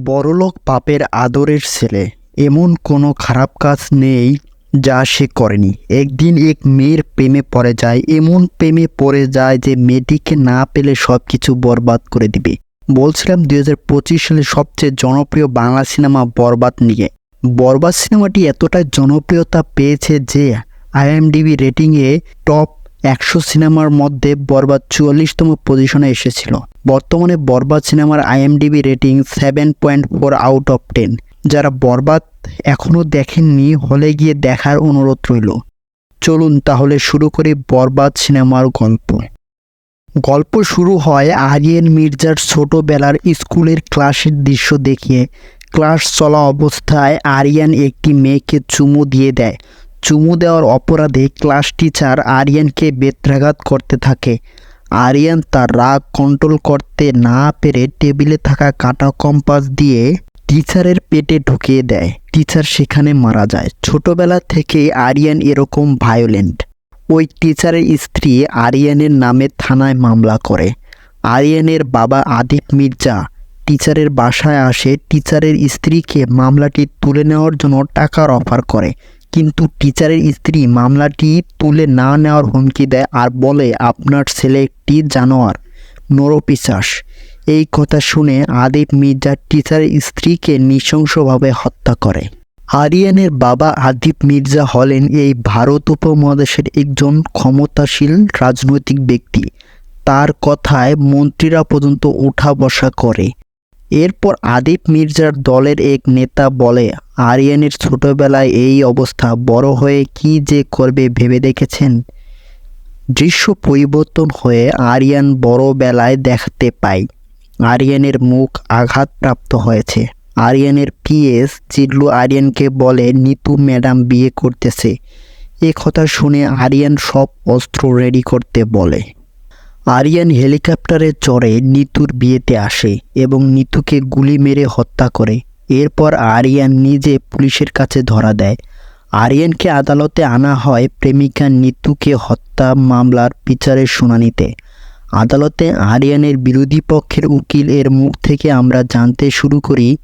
বড়লোক বাপের আদরের ছেলে, এমন কোনো খারাপ কাজ নেই যা সে করেনি। একদিন এক মেয়ের প্রেমে পড়ে যায়, এমন প্রেমে পড়ে যায় যে মেয়েটিকে না পেলে সব কিছু বরবাদ করে দিবে। বলছিলাম 2025 সালে সবচেয়ে জনপ্রিয় বাংলা সিনেমা বরবাদ নিয়ে। বরবাদ সিনেমাটি এতটাই জনপ্রিয়তা পেয়েছে যে IMDb রেটিংয়ে টপ 100 সিনেমার মধ্যে বরবাদ 44তম পজিশনে এসেছিল। বর্তমানে বরবাদ সিনেমার IMDb রেটিং 7.4 আউট অফ 10। যারা বরবাদ এখনও দেখেননি, হলে গিয়ে দেখার অনুরোধ রইল। চলুন তাহলে শুরু করি বরবাদ সিনেমার গল্প। গল্প শুরু হয় আরিয়ান মির্জার ছোটবেলার স্কুলের ক্লাসের দৃশ্য দেখিয়ে। ক্লাস চলা অবস্থায় আরিয়ান একটি মেয়েকে চুমু দিয়ে দেয়। চুমু দেওয়ার অপরাধে ক্লাস টিচার আরিয়ানকে বেত্রাঘাত করতে থাকে। আরিয়ান তার রাগ কন্ট্রোল করতে না পেরে টেবিলে থাকা কাঁটা কম্পাস দিয়ে টিচারের পেটে ঢুকিয়ে দেয়। টিচার সেখানে মারা যায়। ছোটবেলা থেকে আরিয়ান এরকম ভায়োলেন্ট। ওই টিচারের স্ত্রী আরিয়ানের নামে থানায় মামলা করে। আরিয়ানের বাবা আদিপ মির্জা টিচারের বাসায় আসে। টিচারের স্ত্রীকে মামলাটি তুলে নেওয়ার জন্য টাকার অফার করে, কিন্তু টিচারের স্ত্রী মামলাটি তুলে না নেওয়ার হুমকি দেয় আর বলে, আপনার ছেলে একটি জানোয়ার, নরপিশাচ। এই কথা শুনে আদিপ মির্জা টিচারের স্ত্রীকে নৃশংসভাবে হত্যা করে। আরিয়ানের বাবা আদিপ মির্জা হলেন এই ভারত উপমহাদেশের একজন ক্ষমতাশীল রাজনৈতিক ব্যক্তি। তার কথায় মন্ত্রীরা পর্যন্ত ওঠা বসা করে। এরপর আদিপ মির্জার দলের এক নেতা বলে, আরিয়ানের ছোটবেলায় এই অবস্থা, বড় হয়ে কি যে করবে ভেবে দেখেছেন? দৃশ্য পরিবর্তন হয়ে আরিয়ান বড় বেলায় দেখতে পায় আরিয়ানের মুখ আঘাতপ্রাপ্ত হয়েছে। আরিয়ানের পিএস জিল্লু আরিয়ানকে বলে, নিতু ম্যাডাম বিয়ে করতেছে। এ কথা শুনে আরিয়ান সব অস্ত্র রেডি করতে বলে। আরিয়ান হেলিকপ্টারে চড়ে নিতুর বিয়েতে আসে এবং নিতুকে গুলি মেরে হত্যা করে। এরপর আরিয়ান নিজে পুলিশের কাছে ধরা দেয়। আরিয়ানকে আদালতে আনা হয় প্রেমিকা নিতুকে হত্যা মামলার বিচারের শুনানিতে। আদালতে আরিয়ানের বিরোধী পক্ষের উকিল এর মুখ থেকে আমরা জানতে শুরু করি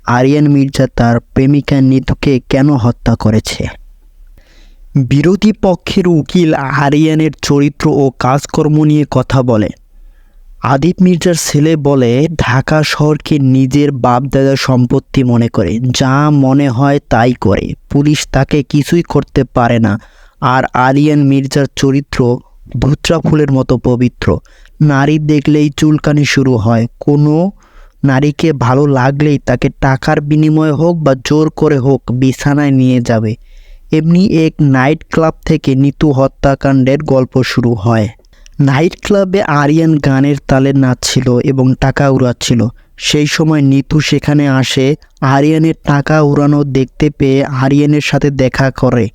আরিয়ান মির্জা তার প্রেমিকা নিতুকে কেন হত্যা করেছে। বিরোধী পক্ষের উকিল আরিয়ানের চরিত্র ও কাজকর্ম নিয়ে কথা বলে। আদিপ মির্জার ছেলে বলে, ঢাকা শহরকে নিজের বাপ-দাদার সম্পত্তি মনে করে, যা মনে হয় তাই করে। পুলিশ তাকে কিছুই করতে পারে না। আর আরিয়ান মির্জার চরিত্র ধুত্রা ফুলের মতো পবিত্র। নারী দেখলেই চুলকানি শুরু হয়। কোনো নারীকে ভালো লাগলেই তাকে টাকার বিনিময়ে হোক বা জোর করে হোক বিছানায় নিয়ে যাবে। এমনি এক নাইট ক্লাব থেকে নিতু হত্যাকাণ্ডের গল্প শুরু হয়। নাইট ক্লাবে আরিয়ান গানের তালে নাচছিল এবং টাকা উড়াচ্ছিল। সেই সময় নিতু সেখানে আসে। আরিয়ানের টাকা উড়ানো দেখতে পেয়ে আরিয়ানের সাথে দেখা করে।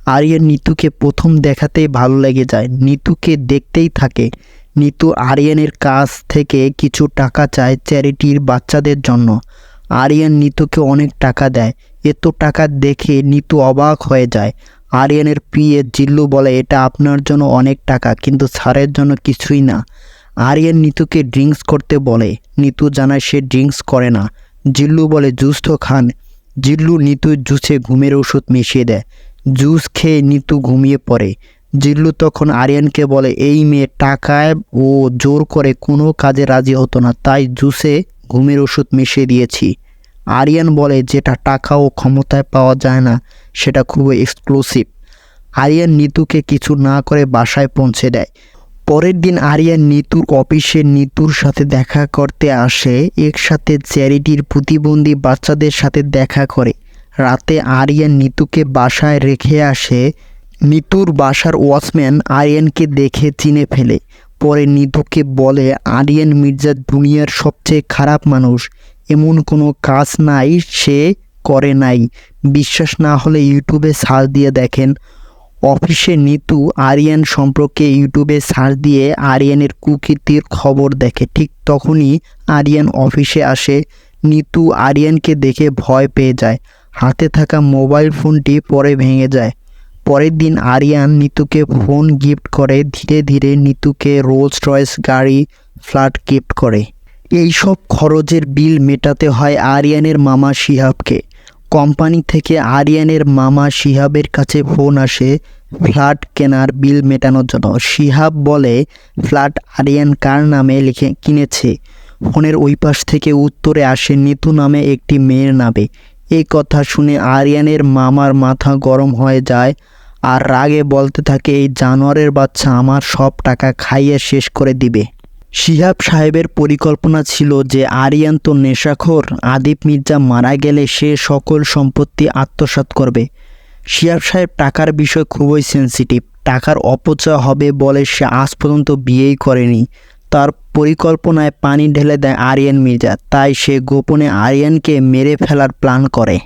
আরিয়ান নিতুকে প্রথম দেখাতেই ভালো লেগে যায়, নিতুকে দেখতেই থাকে। নিতু আরিয়ানের কাছ থেকে কিছু টাকা চায় চ্যারিটির বাচ্চাদের জন্য। আরিয়ান নিতুকে অনেক টাকা দেয়। এত টাকা দেখে নিতু অবাক হয়ে যায়। আরিয়ানের পিএ জিল্লু বলে, এটা আপনার জন্য অনেক টাকা, কিন্তু স্যারের জন্য কিছুই না। আরিয়ান নিতুকে ড্রিঙ্কস করতে বলে। নিতু জানায় সে ড্রিঙ্কস করে না। জিল্লু বলে, জুস তো খান। জিল্লু নিতুর জুসে ঘুমের ওষুধ মিশিয়ে দেয়। জুস খেয়ে নিতু ঘুমিয়ে পড়ে। জিল্লু তখন আরিয়ানকে বলে, এই মেয়ে টাকায় ও জোর করে কোনো কাজে রাজি হতো না, তাই জুসে ঘুমের ওষুধ মিশিয়ে দিয়েছি। আরিয়ান বলে, যেটা টাকা ও ক্ষমতায় পাওয়া যায় না সেটা খুবই এক্সক্লুসিভ। আরিয়ান নিতুকে কিছু না করে বাসায় পৌঁছে দেয়। পরের দিন আরিয়ান নিতুর অফিসে নিতুর সাথে দেখা করতে আসে। একসাথে চ্যারিটির প্রতিবন্ধী বাচ্চাদের সাথে দেখা করে। রাতে আরিয়ান নিতুকে বাসায় রেখে আসে। নিতুর বাসার ওয়াচম্যান আরিয়ানকে দেখে চিনে ফেলে। পরে নিতুকে বলে, আরিয়ান মির্জা দুনিয়ার সবচেয়ে খারাপ মানুষ, এমন কোনো কাজ নাই সে করে নাই। বিশ্বাস না হলে ইউটিউবে সার্চ দিয়ে দেখেন। অফিসে নিতু আরিয়ান সম্পর্কে ইউটিউবে সার্চ দিয়ে আরিয়ানের কুকীর্তির খবর দেখে। ঠিক তখনই আরিয়ান অফিসে আসে। নিতু আরিয়ানকে দেখে ভয় পেয়ে যায়। হাতে থাকা মোবাইল ফোনটি পরে ভেঙে যায়। পরের দিন আরিয়ান নিতুকে ফোন গিফট করে। ধীরে ধীরে নিতুকে রোলস রয়েস গাড়ি, ফ্ল্যাট গিফট করে। এই সব খরচের বিল মেটাতে হয় আরিয়ানের মামা শিহাবকে। কোম্পানি থেকে আরিয়ানের মামা শিহাবের কাছে ফোন আসে ফ্ল্যাট কেনার বিল মেটানোর জন্য। শিহাব বলে ফ্ল্যাট আরিয়ান কার নামে লিখে কিনেছে। ফোনের ওই পাশ থেকে উত্তরে আসে নিতু নামে একটি মেয়ের নামে। এই কথা শুনে আরিয়ানের মামার মাথা গরম হয়ে যায় আর রাগে বলতে থাকে, এই জানোয়ারের বাচ্চা আমার সব টাকা খাইয়ে শেষ করে দিবে। শিহাব সাহেবের পরিকল্পনা ছিল যে আরিয়ান তো নেশাখোর, আদিপ মির্জা মারা গেলে সে সকল সম্পত্তি আত্মসাৎ করবে। শিহাব সাহেব টাকার বিষয় খুবই সেন্সিটিভ। টাকার অপচয় হবে বলে সে আজ পর্যন্ত বিয়েই করেনি। তার পরিকল্পনায় পানি ঢেলে দেয় আরিয়ান মির্জা, তাই সে গোপনে আরিয়ানকে মেরে ফেলার প্ল্যান করে।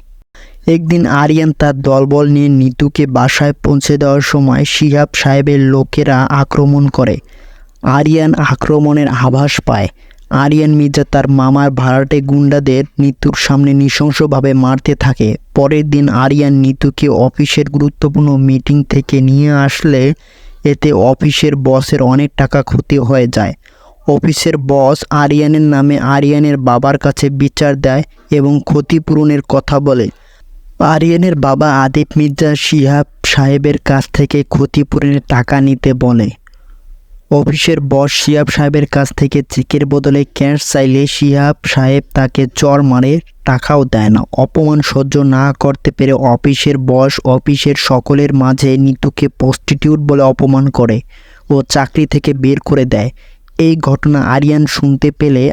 একদিন আরিয়ান তার দলবল নিয়ে নিতুকে বাসায় পৌঁছে দেওয়ার সময় শিহাব সাহেবের লোকেরা আক্রমণ করে। আরিয়ান আক্রমণের আভাস পায়। আরিয়ান মির্জা তার মামার ভাড়াটে গুন্ডাদের নিতুর সামনে নৃশংসভাবে মারতে থাকে। পরের দিন আরিয়ান নিতুকে অফিসের গুরুত্বপূর্ণ মিটিং থেকে নিয়ে আসলে এতে অফিসের বসের অনেক টাকা ক্ষতি হয়ে যায়। অফিসের বস আরিয়ানের নামে আরিয়ানের বাবার কাছে বিচার দেয় এবং ক্ষতিপূরণের কথা বলে। আরিয়ানের বাবা আদিপ মির্জা শিহাব সাহেবের কাছ থেকে ক্ষতিপূরণের টাকা নিতে বলে। অফিসের বস শিহাব সাহেবের কাছ থেকে চেকের বদলে ক্যাশ চাইলে শিহাব সাহেব তাকে চড় মারে, টাকাও দেয় না। অপমান সহ্য না করতে পেরে অফিসের বস অফিসের সকলের মাঝে নিতুকে প্রস্টিটিউট বলে অপমান করে ও চাকরি থেকে বের করে দেয়। এই ঘটনা আরিয়ান শুনতে পেলে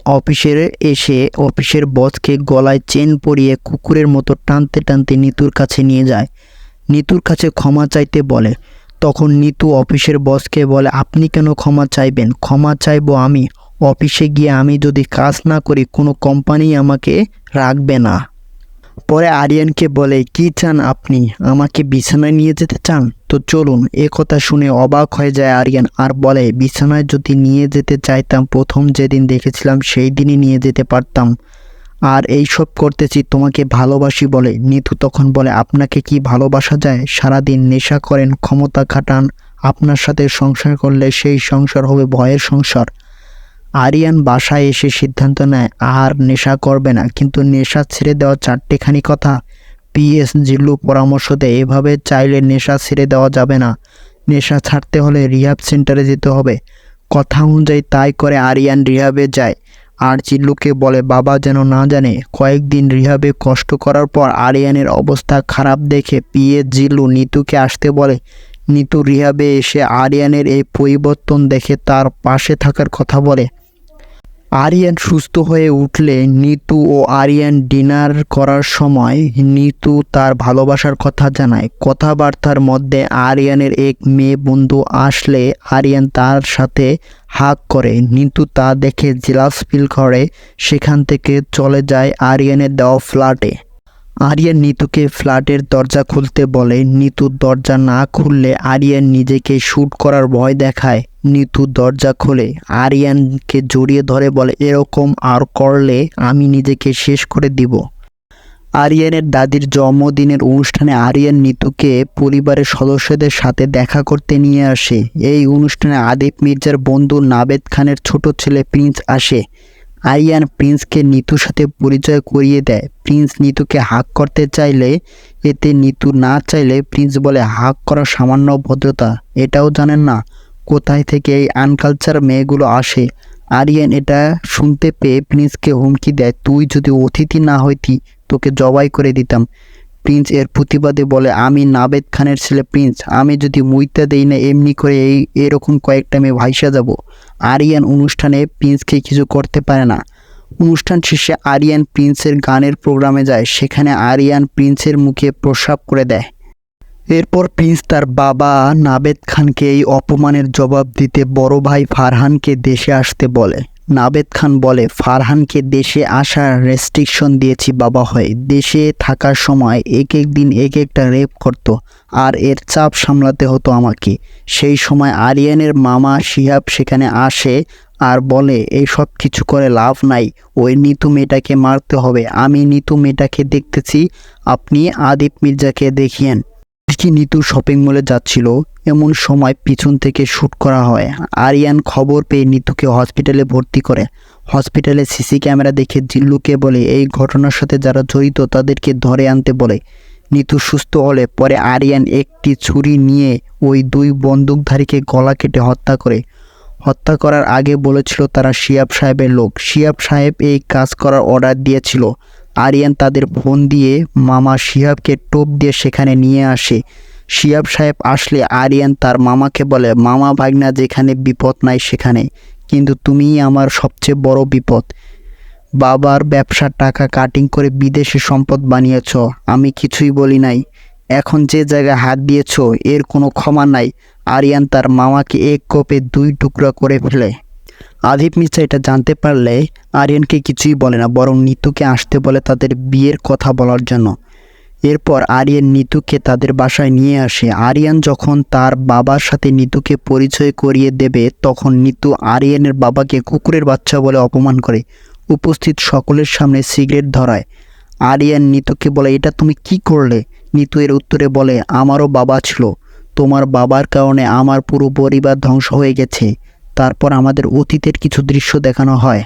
অফিসের বসকে গলায় চেন পরিয়ে কুকুরের মতো টানতে টানতে নিতুর কাছে নিয়ে যায়। নিতুর কাছে ক্ষমা চাইতে বলে। তখন নিতু অফিসের বসকে বলে, আপনি কেন ক্ষমা চাইবেন? ক্ষমা চাইবো আমি। অফিসে গিয়ে আমি যদি কাজ না করি কোনো কোম্পানি আমাকে রাখবে না। পরে আরিয়ানকে বলে, কি চান আপনি? আমাকে বিছানায় নিয়ে যেতে চান? তো চলুন। এ কথা শুনে অবাক হয়ে যায় আরিয়ান আর বলে, বিছানায় যদি নিয়ে যেতে চাইতাম প্রথম যেদিন দেখেছিলাম সেই দিনই নিয়ে যেতে পারতাম। আর এই সব করতেছি তোমাকে ভালোবাসি বলে। নিতু তখন বলে, আপনাকে কি ভালোবাসা যায়? সারাদিন নেশা করেন, ক্ষমতা খাটান, আপনার সাথে সংসার করলে সেই সংসার হবে ভয়ের সংসার। আরিয়ান বাসায় এসে সিদ্ধান্ত নেয় আর নেশা করবে না, কিন্তু নেশা ছেড়ে দেওয়া চারটেখানি কথা। পিএস জিল্লু পরামর্শ দেয়, এভাবে চাইলে নেশা ছেড়ে দেওয়া যাবে না, নেশা ছাড়তে হলে রিহাব সেন্টারে যেতে হবে। কথা অনুযায়ী তাই করে আরিয়ান রিহাবে যায় আর জিল্লুকে বলে বাবা যেন না জানে। কয়েকদিন রিহাবে কষ্ট করার পর আরিয়ানের অবস্থা খারাপ দেখে পিএস জিল্লু নিতুকে আসতে বলে। নিতু রিহাবে এসে আরিয়ানের এই পরিবর্তন দেখে তার পাশে থাকার কথা বলে। আরিয়ান সুস্থ হয়ে উঠলে নিতু ও আরিয়ান ডিনার করার সময় নিতু তার ভালোবাসার কথা জানায়। কথাবার্তার মধ্যে আরিয়ানের এক মেয়ে বন্ধু আসলে আরিয়ান তার সাথে হাগ করে। নিতু তা দেখে জেলাস ফিল করে। সেখান থেকে চলে যায় আরিয়ানের দেওয়া ফ্ল্যাটে। আরিয়ান নিতুকে ফ্ল্যাটের দরজা খুলতে বলে। নিতু দরজা না খুললে আরিয়ান নিজেকে শ্যুট করার ভয় দেখায়। নিতু দরজা খোলে, আরিয়ানকে জড়িয়ে ধরে বলে, এরকম আর করলে আমি নিজেকে শেষ করে দিব। আরিয়ানের দাদির জন্মদিনের অনুষ্ঠানে আরিয়ান নিতুকে পরিবারের সদস্যদের সাথে দেখা করতে নিয়ে আসে। এই অনুষ্ঠানে আদিপ মির্জার বন্ধু নাবেদ খানের ছোট ছেলে প্রিন্স আসে। আরিয়ান প্রিন্সকে নিতুর সাথে পরিচয় করিয়ে দেয়। প্রিন্স নিতুকে হাগ করতে চাইলে এতে নিতু না চাইলে প্রিন্স বলে, হাগ করা সামান্য ভদ্রতা, এটাও জানেন না? কোথায় থেকে এই আনকালচার মেয়েগুলো আসে? আরিয়ান এটা শুনতে পেয়ে প্রিন্সকে হুমকি দেয়, তুই যদি অতিথি না হইতি তোকে জবাই করে দিতাম। প্রিন্স এর প্রতিবাদে বলে, আমি নাবেদ খানের ছেলে প্রিন্স, আমি যদি মুইতা দেই না এমনি করে এরকম কয়েকটা মেয়ে ভাইসা যাব। আরিয়ান অনুষ্ঠানে প্রিন্সকে কিছু করতে পারে না। অনুষ্ঠান শেষে আরিয়ান প্রিন্সের গানের প্রোগ্রামে যায়। সেখানে আরিয়ান প্রিন্সের মুখে প্রস্রাব করে দেয়। এরপর প্রিন্স তার বাবা নাবেদ খানকে এই অপমানের জবাব দিতে বড় ভাই ফারহানকে দেশে আসতে বলে। নাবেদ খান বলে, ফারহানকে দেশে আসার রেস্ট্রিকশন দিয়েছি বাবা হয়ে। দেশে থাকার সময় এক দিন একটা রেপ করতো আর এর চাপ সামলাতে হতো আমাকে। সেই সময় আরিয়ানের মামা শিহাব সেখানে আসে আর বলে, এই সব কিছু করে লাভ নাই, ওই নিতু মেয়েটাকে মারতে হবে। আমি নিতু মেয়েটাকে দেখতেছি, আপনি আদিপ মির্জাকে দেখিয়েন। নিতু শপিং মলে যাচ্ছিল, এমন সময় পিছন থেকে শ্যুট করা হয়। আরিয়ান খবর পেয়ে নিতুকে হসপিটালে ভর্তি করে। হসপিটালে সিসি ক্যামেরা দেখে জিল্লুকে বলে এই ঘটনার সাথে যারা জড়িত তাদেরকে ধরে আনতে বলে। নিতু সুস্থ হলে পরে আরিয়ান একটি ছুরি নিয়ে ওই দুই বন্দুকধারীকে গলা কেটে হত্যা করে। হত্যা করার আগে বলেছিল তারা শিহাব সাহেবের লোক। শিহাব সাহেব এই কাজ করার অর্ডার দিয়েছিল। আরিয়ান তাদের ফোন দিয়ে মামা শিহাবকে টোপ দিয়ে সেখানে নিয়ে আসে। শিহাব সাহেব আসলে আরিয়ান তার মামাকে বলে, মামা ভাগনা যেখানে বিপদ নাই সেখানে, কিন্তু তুমিই আমার সবচেয়ে বড় বিপদ। বাবার ব্যবসার টাকা কাটিং করে বিদেশি সম্পদ বানিয়েছ, আমি কিছুই বলি নাই। এখন যে জায়গায় হাত দিয়েছ এর কোনো ক্ষমা নাই। আরিয়ান তার মামাকে এক কোপে দুই টুকরা করে ফেলে। আদিপ মির্জা এটা জানতে পারলে আরিয়ানকে কিছুই বলে না, বরং নিতুকে আসতে বলে তাদের বিয়ের কথা বলার জন্য। এরপর আরিয়ান নিতুকে তাদের বাসায় নিয়ে আসে। আরিয়ান যখন তার বাবার সাথে নিতুকে পরিচয় করিয়ে দেবে তখন নিতু আরিয়ানের বাবাকে কুকুরের বাচ্চা বলে অপমান করে উপস্থিত সকলের সামনে সিগারেট ধরায়। আরিয়ান নিতুকে বলে, এটা তুমি কি করলে? নিতু এর উত্তরে বলে, আমারও বাবা ছিল, তোমার বাবার কারণে আমার পুরো পরিবার ধ্বংস হয়ে গেছে। তারপর আমাদের অতীতের কিছু দৃশ্য দেখানো হয়।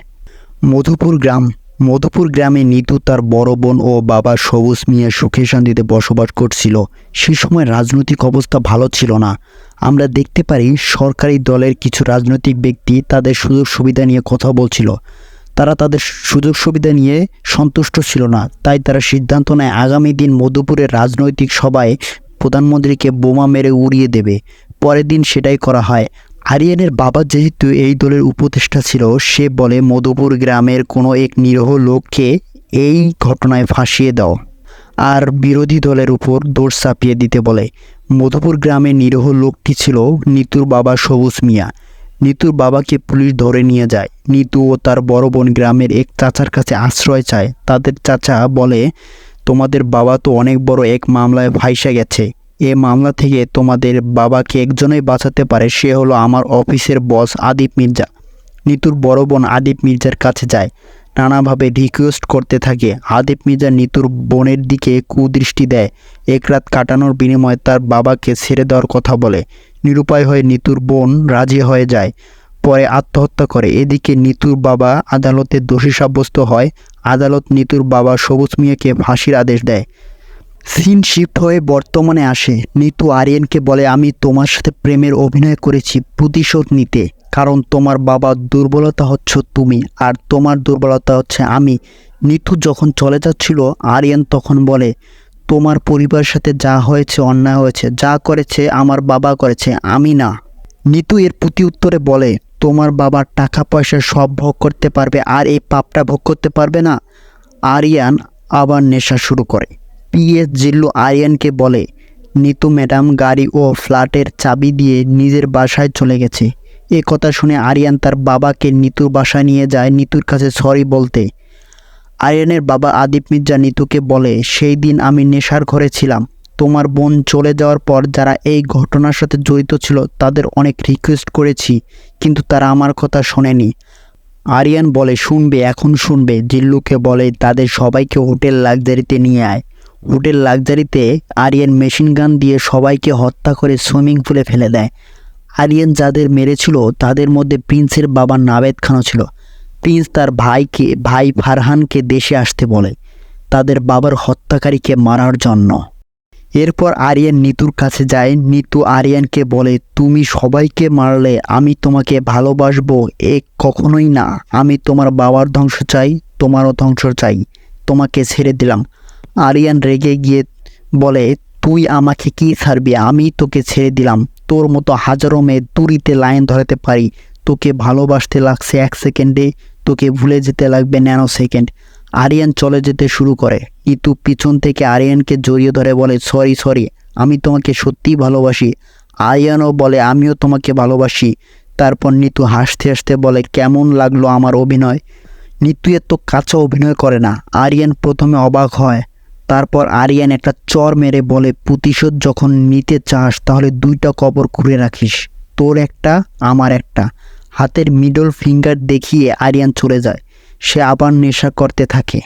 মধুপুর গ্রামে নিতু তার বড় বোন ও বাবা সবুজ মিয়া সুখে শান্তিতে বসবাস করছিল। সে সময় রাজনৈতিক অবস্থা ভালো ছিল না। আমরা দেখতে পারি সরকারি দলের কিছু রাজনৈতিক ব্যক্তি তাদের সুযোগ সুবিধা নিয়ে কথা বলছিল। তারা তাদের সুযোগ সুবিধা নিয়ে সন্তুষ্ট ছিল না, তাই তারা সিদ্ধান্ত নেয় আগামী দিন মধুপুরের রাজনৈতিক সভায় প্রধানমন্ত্রীকে বোমা মেরে উড়িয়ে দেবে। পরের দিন সেটাই করা হয়। আরিয়ানের বাবা যেহেতু এই দলের উপদেষ্টা ছিল, সে বলে মধুপুর গ্রামের কোনো এক নিরীহ লোককে এই ঘটনায় ফাঁসিয়ে দাও আর বিরোধী দলের উপর দোষ চাপিয়ে দিতে বলে। মধুপুর গ্রামের নিরীহ লোকটি ছিল নিতুর বাবা সবুজ মিয়া। নিতুর বাবাকে পুলিশ ধরে নিয়ে যায়। নিতু ও তার বড় বোন গ্রামের এক চাচার কাছে আশ্রয় চায়। তাদের চাচা বলে, তোমাদের বাবা তো অনেক বড় এক মামলায় ফাঁসে গেছে। এ মামলা থেকে তোমাদের বাবাকে একজনই বাঁচাতে পারে, সে হলো আমার অফিসের বস আদিপ মির্জা। নিতুর বড় বোন আদিপ মির্জার কাছে যায়, নানাভাবে রিকোয়েস্ট করতে থাকে। আদিপ মির্জা নিতুর বোনের দিকে কুদৃষ্টি দেয়। এক রাত কাটানোর বিনিময়ে তার বাবাকে ছেড়ে দেওয়ার কথা বলে। নিরুপায় হয়ে নিতুর বোন রাজি হয়ে যায়, পরে আত্মহত্যা করে। এদিকে নিতুর বাবা আদালতে দোষী সাব্যস্ত হয়। আদালত নিতুর বাবা সবুজ মিয়াকে ফাঁসির আদেশ দেয়। সিন শিফট হয়ে বর্তমানে আসে। নিতু আরিয়ানকে বলে, আমি তোমার সাথে প্রেমের অভিনয় করেছি প্রতিশোধ নিতে, কারণ তোমার বাবার দুর্বলতা হচ্ছে তুমি আর তোমার দুর্বলতা হচ্ছে আমি। নিতু যখন চলে যাচ্ছিল আরিয়ান তখন বলে, তোমার পরিবারের সাথে যা হয়েছে অন্যায় হয়েছে, যা করেছে আমার বাবা করেছে, আমি না। নিতু এর প্রতি উত্তরে বলে, তোমার বাবার টাকা পয়সা সব ভোগ করতে পারবে আর এই পাপটা ভোগ করতে পারবে না। আরিয়ান আবার নেশা শুরু করে। পিএস জিল্লু আরিয়ানকে বলে, নিতু ম্যাডাম গাড়ি ও ফ্ল্যাটের চাবি দিয়ে নিজের বাসায় চলে গেছে। এ কথা শুনে আরিয়ান তার বাবাকে নিতুর বাসায় নিয়ে যায় নিতুর কাছে সরি বলতে। আরিয়ানের বাবা আদিপ মির্জা নিতুকে বলে, সেই দিন আমি নেশার ঘরে ছিলাম। তোমার বোন চলে যাওয়ার পর যারা এই ঘটনার সাথে জড়িত ছিল তাদের অনেক রিকোয়েস্ট করেছি, কিন্তু তারা আমার কথা শোনেনি। আরিয়ান বলে, শুনবে, এখন শুনবে। জিল্লুকে বলে তাদের সবাইকে হোটেল লাক্সারিতে নিয়ে আয়। হোটেল লাক্সারিতে আরিয়ান মেশিন গান দিয়ে সবাইকে হত্যা করে সুইমিং পুলে ফেলে দেয়। আরিয়ান যাদের মেরেছিল তাদের মধ্যে প্রিন্সের বাবা নাবেদ খানও ছিল। প্রিন্স তার ভাই ফারহানকে দেশে আসতে বলে তাদের বাবার হত্যাকারীকে মারার জন্য। এরপর আরিয়ান নিতুর কাছে যায়। নিতু আরিয়ানকে বলে, তুমি সবাইকে মারলে আমি তোমাকে ভালোবাসবো? কখনোই না। আমি তোমার বাবার ধ্বংস চাই, তোমারও ধ্বংস চাই। তোমাকে ছেড়ে দিলাম। আরিয়ান রেগে গিয়ে বলে, তুই আমাকে কি ছাড়বি? আমি তোকে ছেড়ে দিলাম। তোর মতো হাজারো মেয়ে তুড়িতে লাইন ধরাতে পারি। তোকে ভালোবাসতে লাগছে 1 সেকেন্ডে, তোকে ভুলে যেতে লাগবে ন্যানো সেকেন্ড। আরিয়ান চলে যেতে শুরু করে। নিতু পিছন থেকে আরিয়ানকে জড়িয়ে ধরে বলে, সরি, আমি তোমাকে সত্যিই ভালোবাসি। আরিয়ানও বলে, আমিও তোমাকে ভালোবাসি। তারপর নিতু হাসতে হাসতে বলে, কেমন লাগলো আমার অভিনয়? নিতু এত কাঁচা অভিনয় করে না। আরিয়ান প্রথমে অবাক হয়। তারপর আরিয়ান একটা চর মেরে বলে, প্রতিশোধ যখন নিতে চাস তাহলে 2টা কবর খুঁড়ে রাখিস, তোর একটা আমার একটা। হাতের মিডল ফিঙ্গার দেখিয়ে আরিয়ান চলে যায়। সে আবার নেশা করতে থাকে।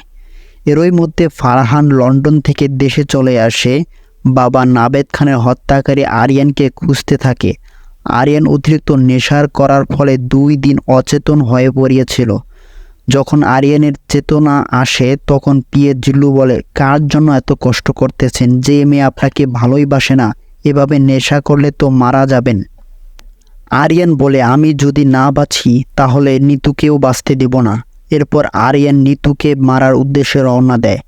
এরই মধ্যে ফারহান লন্ডন থেকে দেশে চলে আসে। বাবা নাবেদ খানের হত্যাকারী আরিয়ানকে খুঁজতে থাকে। আরিয়ান অতিরিক্ত নেশার করার ফলে 2 দিন অচেতন হয়ে পড়িয়েছিল। যখন আরিয়ানের চেতনা আসে তখন পিয়ে জিল্লু বলে, কার জন্য এত কষ্ট করতেছেন? যে মেয়ে আপনাকে ভালোই বাসে না, এভাবে নেশা করলে তো মারা যাবেন। আরিয়ান বলে, আমি যদি না বাঁচি তাহলে নিতুকেও বাঁচতে দেব না। এরপর আরিয়ান নিতুকে মারার উদ্দেশ্যে রওনা দেয়।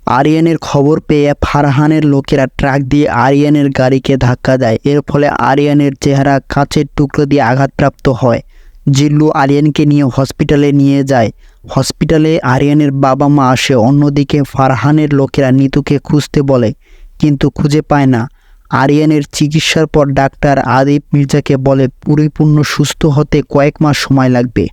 আরিয়ানের খবর পেয়ে ফারহানের লোকেরা ট্রাক দিয়ে আরিয়ানের গাড়িকে ধাক্কা দেয়। এর ফলে আরিয়ানের চেহারা কাচের টুকরো দিয়ে আঘাতপ্রাপ্ত হয়। জিল্লু আরিয়ানকে নিয়ে হসপিটালে নিয়ে যায়। হসপিটালে আরিয়ানের বাবা মা আসে। অন্যদিকে ফারহানের লোকেরা নিতুকে খুঁজতে বলে, কিন্তু খুঁজে পায় না। আরিয়ানের চিকিৎসার পর ডাক্তার আদিব মির্জাকে বলে পরিপূর্ণ সুস্থ হতে কয়েক মাস সময় লাগবে।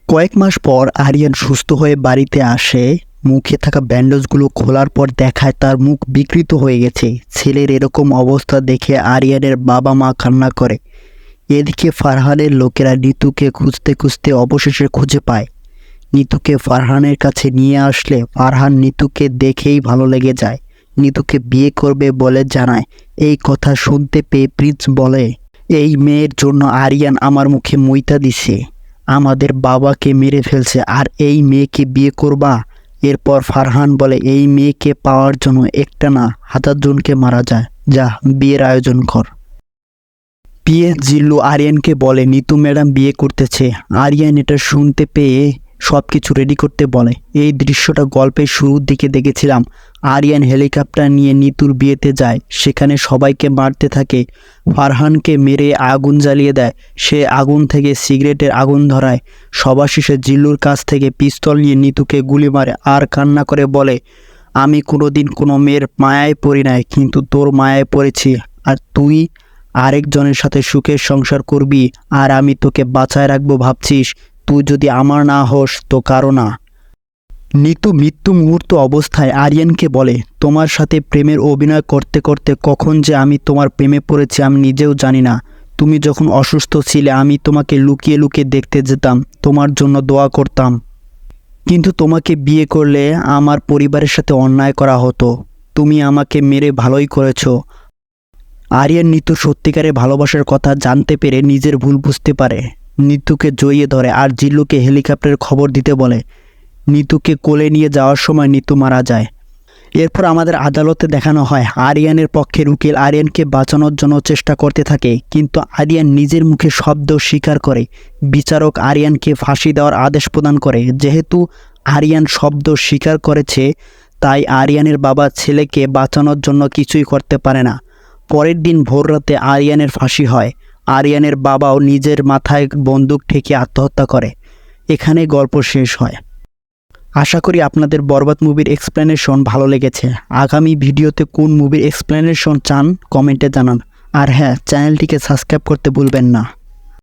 কয়েক মাস পর আরিয়ান সুস্থ হয়ে বাড়িতে আসে। মুখে থাকা ব্যান্ডেজগুলো খোলার পর দেখায় তার মুখ বিকৃত হয়ে গেছে। ছেলের এরকম অবস্থা দেখে আরিয়ানের বাবা মা কান্না করে। এদিকে ফারহানের লোকেরা নিতুকে খুঁজতে খুঁজতে অবশেষে খুঁজে পায়। নিতুকে ফারহানের কাছে নিয়ে আসলে ফারহান নিতুকে দেখেই ভালো লেগে যায়। নিতুকে বিয়ে করবে বলে জানায়। এই কথা শুনতে পেয়ে প্রিন্স বলে, এই মেয়ের জন্য আরিয়ান আমার মুখে মইতা দিছে, আমাদের বাবাকে মেরে ফেলছে, আর এই মেয়েকে বিয়ে করবা? এরপর ফারহান বলে, এই মেয়েকে পাওয়ার জন্য একটা না 1000 জনকে মারা যায়, যা বিয়ের আয়োজন কর। বিয়ে জিল্লু আরিয়ানকে বলে নিতু ম্যাডাম বিয়ে করতেছে। আরিয়ান এটা শুনতে পেয়ে সব কিছু রেডি করতে বলে। এই দৃশ্যটা গল্পের শুরুর দিকে দেখেছিলাম। আরিয়ান হেলিকপ্টার নিয়ে নিতুর বিয়েতে যায়। সেখানে সবাইকে মারতে থাকে। ফারহানকে মেরে আগুন জ্বালিয়ে দেয়। সে আগুন থেকে সিগারেটের আগুন ধরায়। সবার শেষে জিল্লুর কাছ থেকে পিস্তল নিয়ে নিতুকে গুলি মারে আর কান্না করে বলে, আমি কোনোদিন কোনো মেয়ের মায়ায় পড়ি নাই, কিন্তু তোর মায়ায় পড়েছি। আর তুই আরেকজনের সাথে সুখের সংসার করবি, আর আমি তোকে বাঁচায় রাখবো ভাবছিস? তুই যদি আমার না হোস তো কারো না। নিতু মৃত্যু মুহূর্ত অবস্থায় আরিয়ানকে বলে, তোমার সাথে প্রেমের অভিনয় করতে করতে কখন যে আমি তোমার প্রেমে পড়েছি আমি নিজেও জানি না। তুমি যখন অসুস্থ ছিলে আমি তোমাকে লুকিয়ে লুকিয়ে দেখতে যেতাম, তোমার জন্য দোয়া করতাম। কিন্তু তোমাকে বিয়ে করলে আমার পরিবারের সাথে অন্যায় করা হতো। তুমি আমাকে মেরে ভালোই করেছো। আরিয়ান নিতুর সত্যিকারের ভালোবাসার কথা জানতে পেরে নিজের ভুল বুঝতে পারে। নিতুকে জড়িয়ে ধরে আর জিল্লুকে হেলিকপ্টারের খবর দিতে বলে। নিতুকে কোলে নিয়ে যাওয়ার সময় নিতু মারা যায়। এরপর আমাদের আদালতে দেখানো হয় আরিয়ানের পক্ষের উকিল আরিয়ানকে বাঁচানোর জন্য চেষ্টা করতে থাকে, কিন্তু আরিয়ান নিজের মুখে শব্দ স্বীকার করে। বিচারক আরিয়ানকে ফাঁসি দেওয়ার আদেশ প্রদান করে। যেহেতু আরিয়ান শব্দ স্বীকার করেছে, তাই আরিয়ানের বাবা ছেলেকে বাঁচানোর জন্য কিছুই করতে পারে না। পরের দিন ভোররাতে আরিয়ানের ফাঁসি হয়। আরিয়ানের বাবাও নিজের মাথায় বন্দুক ঠেকে আত্মহত্যা করে। এখানে গল্প শেষ হয়। আশা করি আপনাদের বরবাদ মুভির এক্সপ্লেনেশন ভালো লেগেছে। আগামী ভিডিওতে কোন মুভির এক্সপ্লেনেশন চান কমেন্টে জানান। আর হ্যাঁ, চ্যানেলটিকে সাবস্ক্রাইব করতে ভুলবেন না।